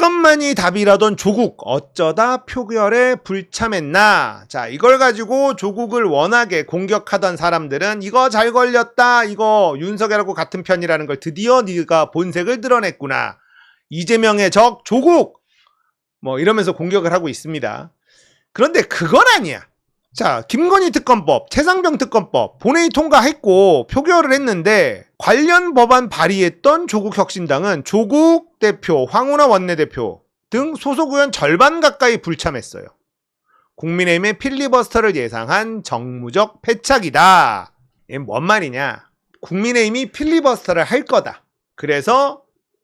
이것만이 답이라던 조국 어쩌다 표결에 불참했나. 자, 이걸 가지고 조국을 워낙에 공격하던 사람들은 이거 잘 걸렸다, 이거 윤석열하고 같은 편이라는 걸 드디어 네가 본색을 드러냈구나, 이재명의 적 조국 뭐 이러면서 공격을 하고 있습니다. 그런데 그건 아니야. 자, 김건희 특검법, 최상병 특검법 본회의 통과했고 표결을 했는데 관련 법안 발의했던 조국혁신당은 조국 대표, 황운하 원내대표 등 소속 의원 절반 가까이 불참했어요. 국민의힘의 필리버스터를 예상한 정무적 패착이다. 이게 뭔 말이냐? 국민의힘이 필리버스터를 할 거다. 그래서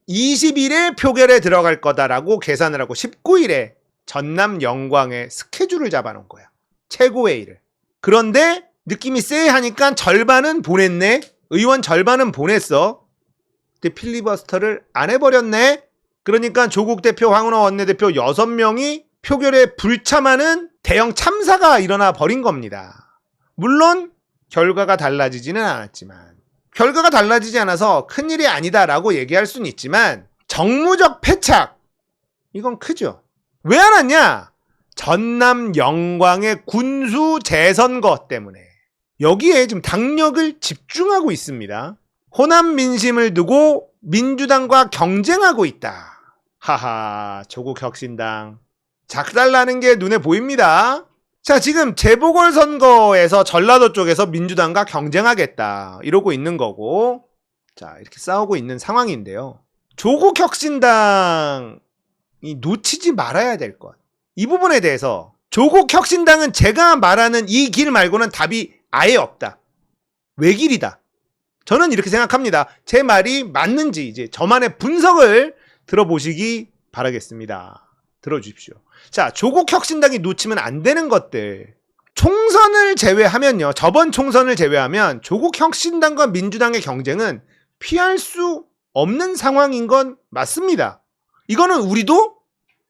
20일에 표결에 들어갈 거다라고 계산을 하고 19일에 전남 영광에 스케줄을 잡아놓은 거야. 최고회의를. 그런데 느낌이 쎄하니까 절반은 보냈네. 의원 절반은 보냈어. 근데 필리버스터를 안 해버렸네. 그러니까 조국 대표, 황운하 원내대표 6명이 표결에 불참하는 대형 참사가 일어나 버린 겁니다. 물론 결과가 달라지지는 않았지만, 결과가 달라지지 않아서 큰일이 아니다라고 얘기할 수는 있지만 정무적 패착, 이건 크죠. 왜 안 왔냐? 전남 영광의 군수 재선거 때문에. 여기에 지금 당력을 집중하고 있습니다. 호남 민심을 두고 민주당과 경쟁하고 있다. 하하, 조국 혁신당 작살나는 게 눈에 보입니다. 자, 지금 재보궐선거에서 전라도 쪽에서 민주당과 경쟁하겠다 이러고 있는 거고, 자, 이렇게 싸우고 있는 상황인데요. 조국 혁신당이 놓치지 말아야 될 것. 이 부분에 대해서 조국 혁신당은 제가 말하는 이 길 말고는 답이 아예 없다. 외길이다. 저는 이렇게 생각합니다. 제 말이 맞는지 이제 저만의 분석을 들어보시기 바라겠습니다. 들어주십시오. 자, 조국 혁신당이 놓치면 안 되는 것들. 총선을 제외하면요. 저번 총선을 제외하면 조국 혁신당과 민주당의 경쟁은 피할 수 없는 상황인 건 맞습니다. 이거는 우리도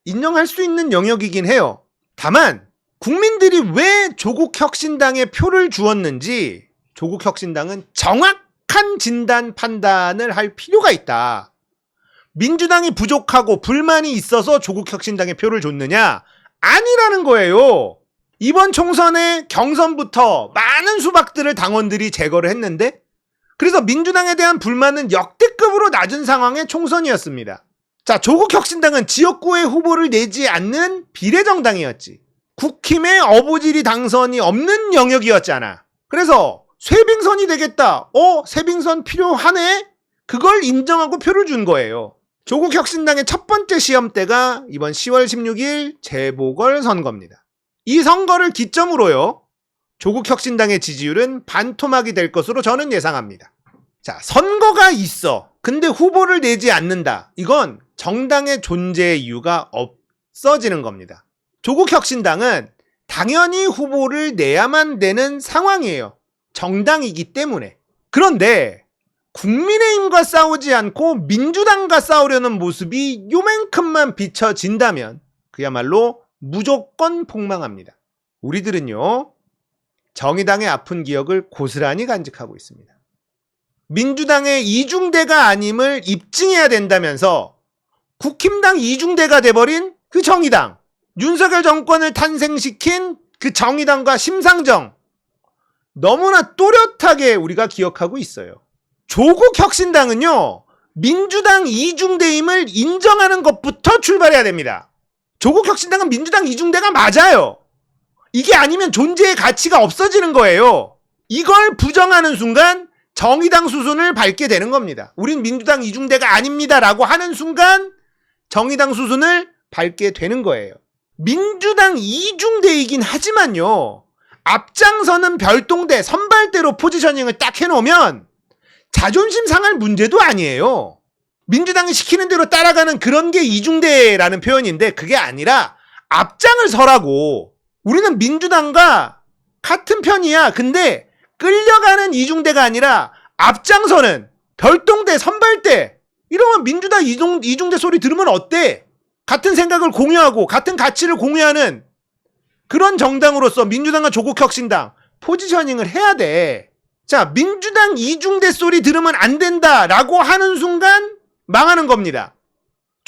인정할 수 있는 영역이긴 해요. 다만 국민들이 왜 조국 혁신당에 표를 주었는지 조국 혁신당은 정확한 진단 판단을 할 필요가 있다. 민주당이 부족하고 불만이 있어서 조국 혁신당에 표를 줬느냐? 아니라는 거예요. 이번 총선의 경선부터 많은 수박들을 당원들이 제거를 했는데, 그래서 민주당에 대한 불만은 역대급으로 낮은 상황의 총선이었습니다. 자, 조국 혁신당은 지역구에 후보를 내지 않는 비례정당이었지. 국힘의 어부지리 당선이 없는 영역이었잖아. 그래서 쇄빙선이 되겠다. 쇄빙선 필요하네? 그걸 인정하고 표를 준 거예요. 조국 혁신당의 첫 번째 시험대가 이번 10월 16일 재보궐선거입니다. 이 선거를 기점으로요, 조국 혁신당의 지지율은 반토막이 될 것으로 저는 예상합니다. 자, 선거가 있어. 근데 후보를 내지 않는다. 이건 정당의 존재의 이유가 없어지는 겁니다. 조국 혁신당은 당연히 후보를 내야만 되는 상황이에요. 정당이기 때문에. 그런데 국민의힘과 싸우지 않고 민주당과 싸우려는 모습이 요만큼만 비춰진다면 그야말로 무조건 폭망합니다. 우리들은요, 정의당의 아픈 기억을 고스란히 간직하고 있습니다. 민주당의 이중대가 아님을 입증해야 된다면서 국힘당 이중대가 돼버린 그 정의당, 윤석열 정권을 탄생시킨 그 정의당과 심상정, 너무나 또렷하게 우리가 기억하고 있어요. 조국 혁신당은요, 민주당 이중대임을 인정하는 것부터 출발해야 됩니다. 조국 혁신당은 민주당 이중대가 맞아요. 이게 아니면 존재의 가치가 없어지는 거예요. 이걸 부정하는 순간 정의당 수순을 밟게 되는 겁니다. 우린 민주당 이중대가 아닙니다 라고 하는 순간 정의당 수순을 밟게 되는 거예요. 민주당 이중대이긴 하지만요, 앞장서는 별동대, 선발대로 포지셔닝을 딱 해놓으면 자존심 상할 문제도 아니에요. 민주당이 시키는 대로 따라가는 그런 게 이중대라는 표현인데, 그게 아니라 앞장을 서라고. 우리는 민주당과 같은 편이야. 근데 끌려가는 이중대가 아니라 앞장서는 별동대, 선발대, 이러면 민주당 이중대 소리 들으면 어때? 같은 생각을 공유하고 같은 가치를 공유하는 그런 정당으로서 민주당과 조국혁신당 포지셔닝을 해야 돼. 자, 민주당 이중대 소리 들으면 안 된다라고 하는 순간 망하는 겁니다.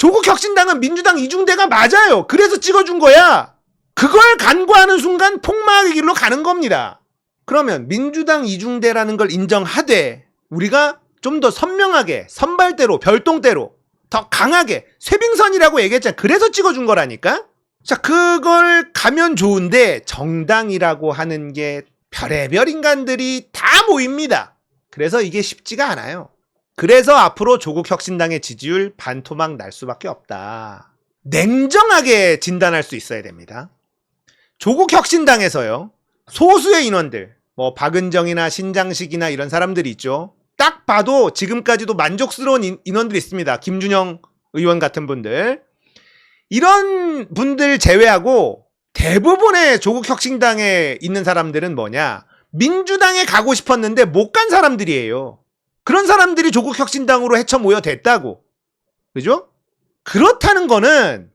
조국혁신당은 민주당 이중대가 맞아요. 그래서 찍어준 거야. 그걸 간과하는 순간 폭망의 길로 가는 겁니다. 그러면 민주당 이중대라는 걸 인정하되 우리가 좀 더 선명하게 선발대로 별동대로 더 강하게 쇄빙선이라고 얘기했잖아. 그래서 찍어준 거라니까. 자, 그걸 가면 좋은데 정당이라고 하는 게 별의별 인간들이 다 모입니다. 그래서 이게 쉽지가 않아요. 그래서 앞으로 조국혁신당의 지지율 반토막 날 수밖에 없다. 냉정하게 진단할 수 있어야 됩니다. 조국혁신당에서요, 소수의 인원들, 뭐 박은정이나 신장식이나 이런 사람들이 있죠. 딱 봐도 지금까지도 만족스러운 인원들이 있습니다. 김준영 의원 같은 분들. 이런 분들 제외하고 대부분의 조국혁신당에 있는 사람들은 뭐냐? 민주당에 가고 싶었는데 못 간 사람들이에요. 그런 사람들이 조국혁신당으로 헤쳐 모여 됐다고. 그죠? 그렇다는 거는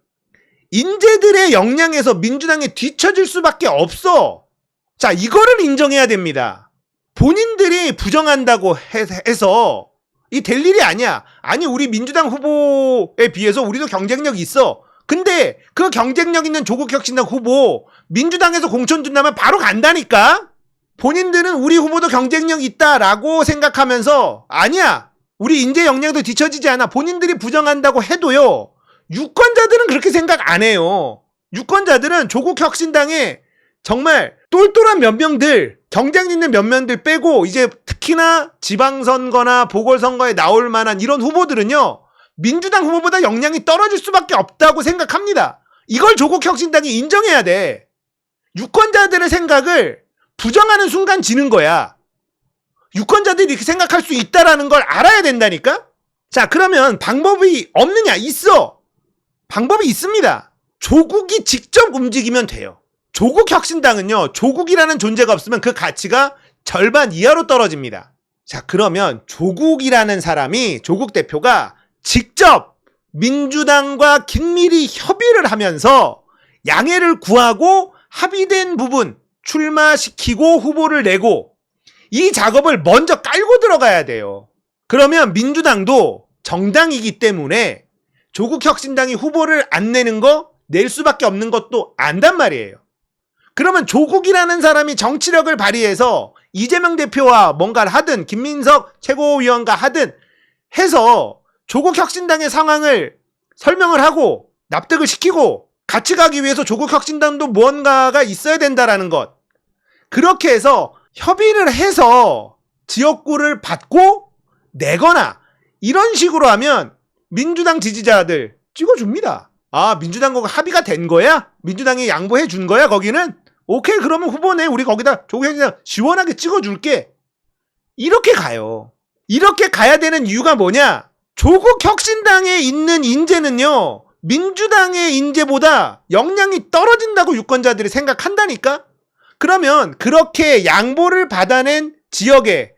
인재들의 역량에서 민주당에 뒤처질 수밖에 없어. 자, 이거를 인정해야 됩니다. 본인들이 부정한다고 해서 이 될 일이 아니야. 아니, 우리 민주당 후보에 비해서 우리도 경쟁력이 있어. 근데 그 경쟁력 있는 조국혁신당 후보 민주당에서 공천 준다면 바로 간다니까. 본인들은 우리 후보도 경쟁력 있다라고 생각하면서 아니야, 우리 인재 역량도 뒤처지지 않아. 본인들이 부정한다고 해도요, 유권자들은 그렇게 생각 안 해요. 유권자들은 조국혁신당에 정말 똘똘한 몇 명들, 경쟁 있는 몇 명들 빼고 이제 특히나 지방선거나 보궐선거에 나올 만한 이런 후보들은요, 민주당 후보보다 역량이 떨어질 수밖에 없다고 생각합니다. 이걸 조국혁신당이 인정해야 돼. 유권자들의 생각을 부정하는 순간 지는 거야. 유권자들이 이렇게 생각할 수 있다라는 걸 알아야 된다니까? 자, 그러면 방법이 없느냐? 있어. 방법이 있습니다. 조국이 직접 움직이면 돼요. 조국혁신당은요, 조국이라는 존재가 없으면 그 가치가 절반 이하로 떨어집니다. 자, 그러면 조국이라는 사람이, 조국 대표가 직접 민주당과 긴밀히 협의를 하면서 양해를 구하고 합의된 부분 출마시키고 후보를 내고 이 작업을 먼저 깔고 들어가야 돼요. 그러면 민주당도 정당이기 때문에 조국혁신당이 후보를 안 내는 거, 낼 수밖에 없는 것도 안단 말이에요. 그러면 조국이라는 사람이 정치력을 발휘해서 이재명 대표와 뭔가를 하든 김민석 최고위원과 하든 해서 조국혁신당의 상황을 설명을 하고 납득을 시키고 같이 가기 위해서 조국혁신당도 무언가가 있어야 된다라는 것. 그렇게 해서 협의를 해서 지역구를 받고 내거나 이런 식으로 하면 민주당 지지자들 찍어줍니다. 아, 민주당과 합의가 된 거야? 민주당이 양보해 준 거야, 거기는? 오케이, 그러면 후보네. 우리 거기다 조국혁신당 시원하게 찍어줄게. 이렇게 가요. 이렇게 가야 되는 이유가 뭐냐? 조국혁신당에 있는 인재는요, 민주당의 인재보다 역량이 떨어진다고 유권자들이 생각한다니까? 그러면 그렇게 양보를 받아낸 지역에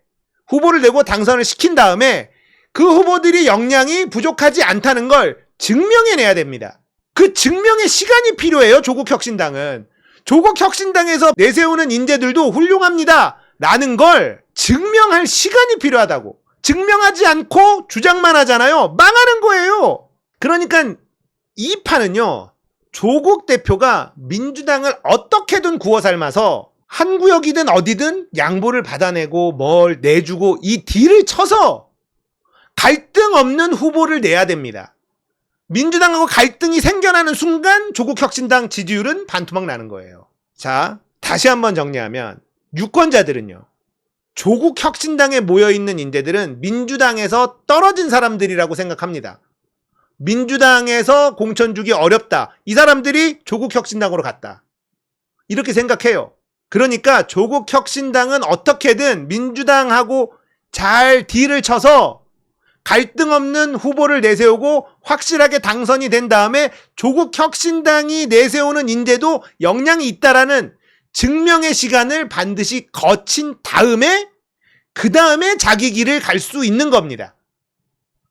후보를 내고 당선을 시킨 다음에 그 후보들이 역량이 부족하지 않다는 걸 증명해내야 됩니다. 그 증명의 시간이 필요해요, 조국혁신당은. 조국혁신당에서 내세우는 인재들도 훌륭합니다 라는 걸 증명할 시간이 필요하다고. 증명하지 않고 주장만 하잖아요. 망하는 거예요. 그러니까 이 판은요, 조국 대표가 민주당을 어떻게든 구워 삶아서 한 구역이든 어디든 양보를 받아내고 뭘 내주고 이 딜을 쳐서 갈등 없는 후보를 내야 됩니다. 민주당하고 갈등이 생겨나는 순간 조국혁신당 지지율은 반토막 나는 거예요. 자, 다시 한번 정리하면 유권자들은요, 조국혁신당에 모여있는 인재들은 민주당에서 떨어진 사람들이라고 생각합니다. 민주당에서 공천 주기 어렵다. 이 사람들이 조국혁신당으로 갔다. 이렇게 생각해요. 그러니까 조국혁신당은 어떻게든 민주당하고 잘 딜을 쳐서 갈등 없는 후보를 내세우고 확실하게 당선이 된 다음에 조국혁신당이 내세우는 인재도 역량이 있다라는 증명의 시간을 반드시 거친 다음에 그 다음에 자기 길을 갈 수 있는 겁니다.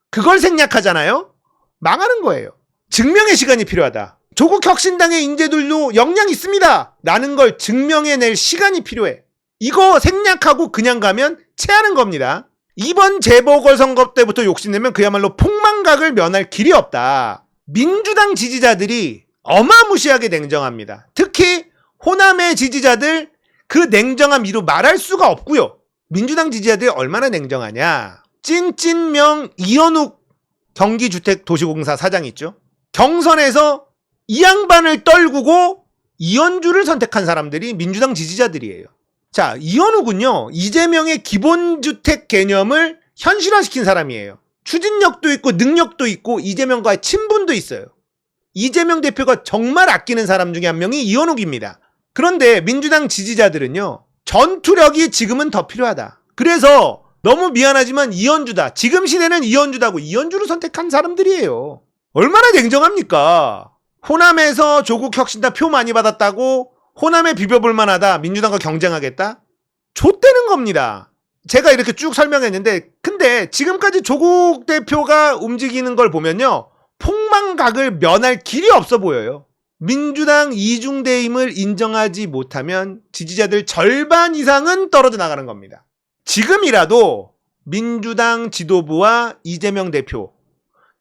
그걸 생략하잖아요? 망하는 거예요. 증명의 시간이 필요하다. 조국혁신당의 인재들도 역량이 있습니다 라는 걸 증명해낼 시간이 필요해. 이거 생략하고 그냥 가면 체하는 겁니다. 이번 재보궐선거 때부터 욕심내면 그야말로 폭망각을 면할 길이 없다. 민주당 지지자들이 어마무시하게 냉정합니다. 특히 호남의 지지자들 그 냉정함 이루 말할 수가 없고요. 민주당 지지자들이 얼마나 냉정하냐. 찐찐명 이현욱 경기주택도시공사 사장 있죠. 경선에서 이 양반을 떨구고 이현주를 선택한 사람들이 민주당 지지자들이에요. 자, 이현욱은요, 이재명의 기본주택 개념을 현실화시킨 사람이에요. 추진력도 있고 능력도 있고 이재명과의 친분도 있어요. 이재명 대표가 정말 아끼는 사람 중에 한 명이 이현욱입니다. 그런데 민주당 지지자들은요, 전투력이 지금은 더 필요하다. 그래서 너무 미안하지만 이현주다. 지금 시대는 이현주다고 이현주를 선택한 사람들이에요. 얼마나 냉정합니까? 호남에서 조국혁신당 표 많이 받았다고 호남에 비벼볼만하다. 민주당과 경쟁하겠다? 좆되는 겁니다. 제가 이렇게 쭉 설명했는데 근데 지금까지 조국 대표가 움직이는 걸 보면요. 폭망각을 면할 길이 없어 보여요. 민주당 이중대임을 인정하지 못하면 지지자들 절반 이상은 떨어져 나가는 겁니다. 지금이라도 민주당 지도부와 이재명 대표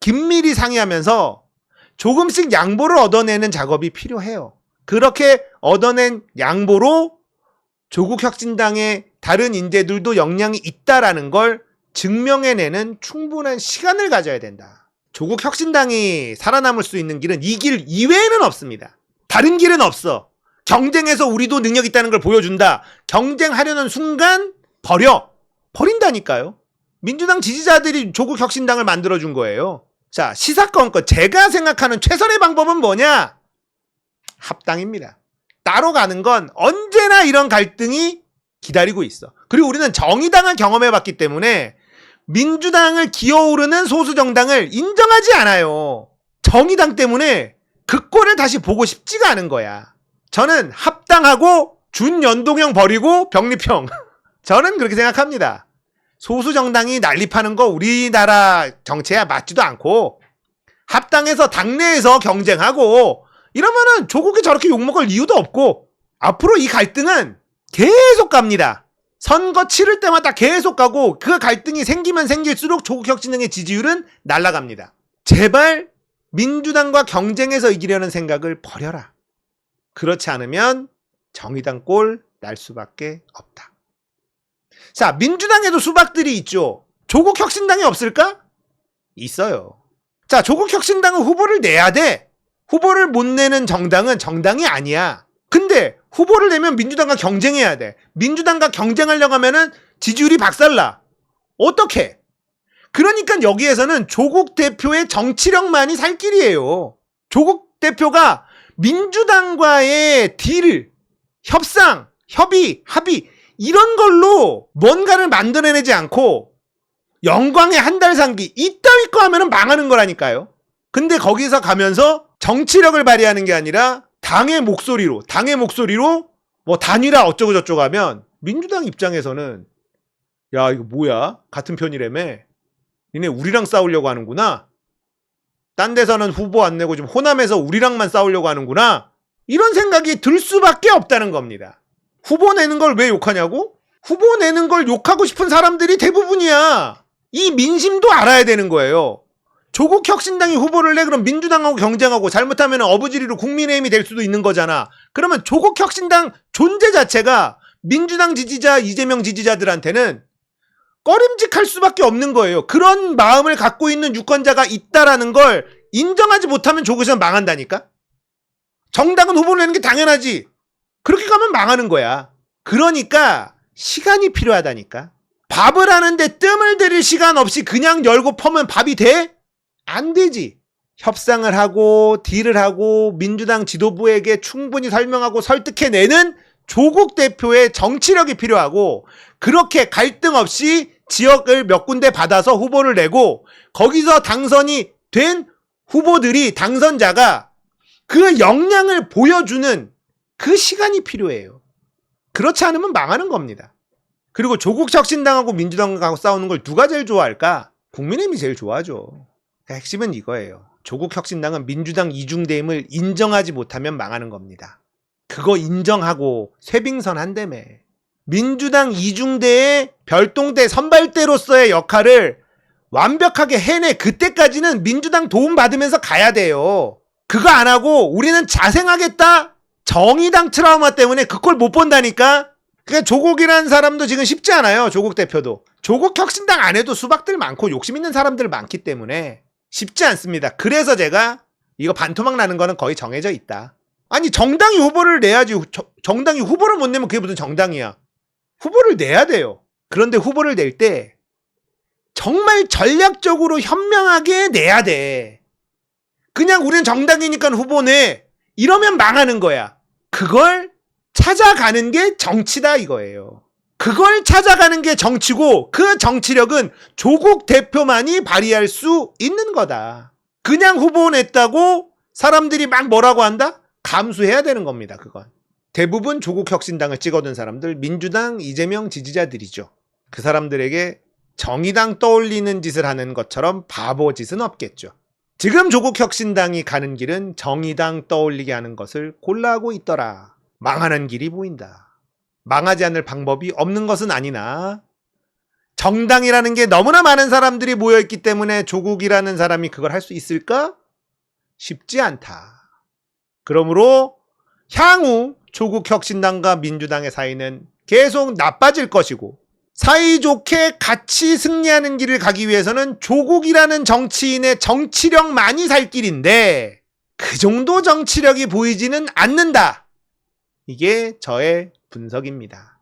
긴밀히 상의하면서 조금씩 양보를 얻어내는 작업이 필요해요. 그렇게 얻어낸 양보로 조국혁신당의 다른 인재들도 역량이 있다라는 걸 증명해내는 충분한 시간을 가져야 된다. 조국혁신당이 살아남을 수 있는 길은 이 길 이외에는 없습니다. 다른 길은 없어. 경쟁에서 우리도 능력 있다는 걸 보여준다. 경쟁하려는 순간 버린다니까요. 민주당 지지자들이 조국혁신당을 만들어준 거예요. 자, 시사건건 제가 생각하는 최선의 방법은 뭐냐? 합당입니다. 따로 가는 건 언제나 이런 갈등이 기다리고 있어. 그리고 우리는 정의당을 경험해봤기 때문에 민주당을 기어오르는 소수정당을 인정하지 않아요. 정의당 때문에 그 꼴을 다시 보고 싶지가 않은 거야. 저는 합당하고 준연동형 버리고 병립형. 저는 그렇게 생각합니다. 소수정당이 난립하는 거 우리나라 정치에 맞지도 않고 합당해서 당내에서 경쟁하고 이러면은 조국이 저렇게 욕먹을 이유도 없고 앞으로 이 갈등은 계속 갑니다. 선거 치를 때마다 계속 가고 그 갈등이 생기면 생길수록 조국혁신당의 지지율은 날아갑니다. 제발 민주당과 경쟁해서 이기려는 생각을 버려라. 그렇지 않으면 정의당 꼴 날 수밖에 없다. 자, 민주당에도 수박들이 있죠. 조국혁신당이 없을까? 있어요. 자, 조국혁신당은 후보를 내야 돼. 후보를 못 내는 정당은 정당이 아니야. 근데 후보를 내면 민주당과 경쟁해야 돼. 민주당과 경쟁하려고 하면은 지지율이 박살나. 어떻게? 그러니까 여기에서는 조국 대표의 정치력만이 살 길이에요. 조국 대표가 민주당과의 딜, 협상, 협의, 합의 이런 걸로 뭔가를 만들어내지 않고 영광의 한 달 상기 이따위 거 하면은 망하는 거라니까요. 근데 거기서 가면서 정치력을 발휘하는 게 아니라 당의 목소리로 뭐 단일화 어쩌고 저쩌고 하면 민주당 입장에서는 야 이거 뭐야? 같은 편이라며? 니네 우리랑 싸우려고 하는구나? 딴 데서는 후보 안 내고 지금 호남에서 우리랑만 싸우려고 하는구나? 이런 생각이 들 수밖에 없다는 겁니다. 후보 내는 걸 왜 욕하냐고? 후보 내는 걸 욕하고 싶은 사람들이 대부분이야. 이 민심도 알아야 되는 거예요. 조국혁신당이 후보를 내 그럼 민주당하고 경쟁하고 잘못하면 어부지리로 국민의힘이 될 수도 있는 거잖아. 그러면 조국혁신당 존재 자체가 민주당 지지자, 이재명 지지자들한테는 꺼림직할 수밖에 없는 거예요. 그런 마음을 갖고 있는 유권자가 있다라는 걸 인정하지 못하면 조국혁신당 망한다니까? 정당은 후보를 내는 게 당연하지. 그렇게 가면 망하는 거야. 그러니까 시간이 필요하다니까. 밥을 하는데 뜸을 들일 시간 없이 그냥 열고 퍼면 밥이 돼? 안 되지. 협상을 하고 딜을 하고 민주당 지도부에게 충분히 설명하고 설득해내는 조국 대표의 정치력이 필요하고 그렇게 갈등 없이 지역을 몇 군데 받아서 후보를 내고 거기서 당선이 된 후보들이 당선자가 그 역량을 보여주는 그 시간이 필요해요. 그렇지 않으면 망하는 겁니다. 그리고 조국혁신당하고 민주당하고 싸우는 걸 누가 제일 좋아할까? 국민의힘이 제일 좋아하죠. 핵심은 이거예요. 조국혁신당은 민주당 이중대임을 인정하지 못하면 망하는 겁니다. 그거 인정하고 쇄빙선 한다며. 민주당 이중대의 별동대 선발대로서의 역할을 완벽하게 해내. 그때까지는 민주당 도움 받으면서 가야 돼요. 그거 안 하고 우리는 자생하겠다? 정의당 트라우마 때문에 그걸 못 본다니까? 그러니까 조국이라는 사람도 지금 쉽지 않아요. 조국 대표도. 조국 혁신당 안에도 수박들 많고 욕심 있는 사람들 많기 때문에 쉽지 않습니다. 그래서 제가 이거 반토막 나는 거는 거의 정해져 있다. 아니 정당이 후보를 내야지. 정당이 후보를 못 내면 그게 무슨 정당이야. 후보를 내야 돼요. 그런데 후보를 낼 때 정말 전략적으로 현명하게 내야 돼. 그냥 우리는 정당이니까 후보 내. 이러면 망하는 거야. 그걸 찾아가는 게 정치다 이거예요. 그걸 찾아가는 게 정치고 그 정치력은 조국 대표만이 발휘할 수 있는 거다. 그냥 후보 냈다고 사람들이 막 뭐라고 한다? 감수해야 되는 겁니다. 그건. 대부분 조국 혁신당을 찍어둔 사람들 민주당 이재명 지지자들이죠. 그 사람들에게 정의당 떠올리는 짓을 하는 것처럼 바보 짓은 없겠죠. 지금 조국 혁신당이 가는 길은 정의당 떠올리게 하는 것을 골라하고 있더라. 망하는 길이 보인다. 망하지 않을 방법이 없는 것은 아니나 정당이라는 게 너무나 많은 사람들이 모여있기 때문에 조국이라는 사람이 그걸 할 수 있을까? 쉽지 않다. 그러므로 향후 조국 혁신당과 민주당의 사이는 계속 나빠질 것이고 사이좋게 같이 승리하는 길을 가기 위해서는 조국이라는 정치인의 정치력만이 살 길인데 그 정도 정치력이 보이지는 않는다. 이게 저의 분석입니다.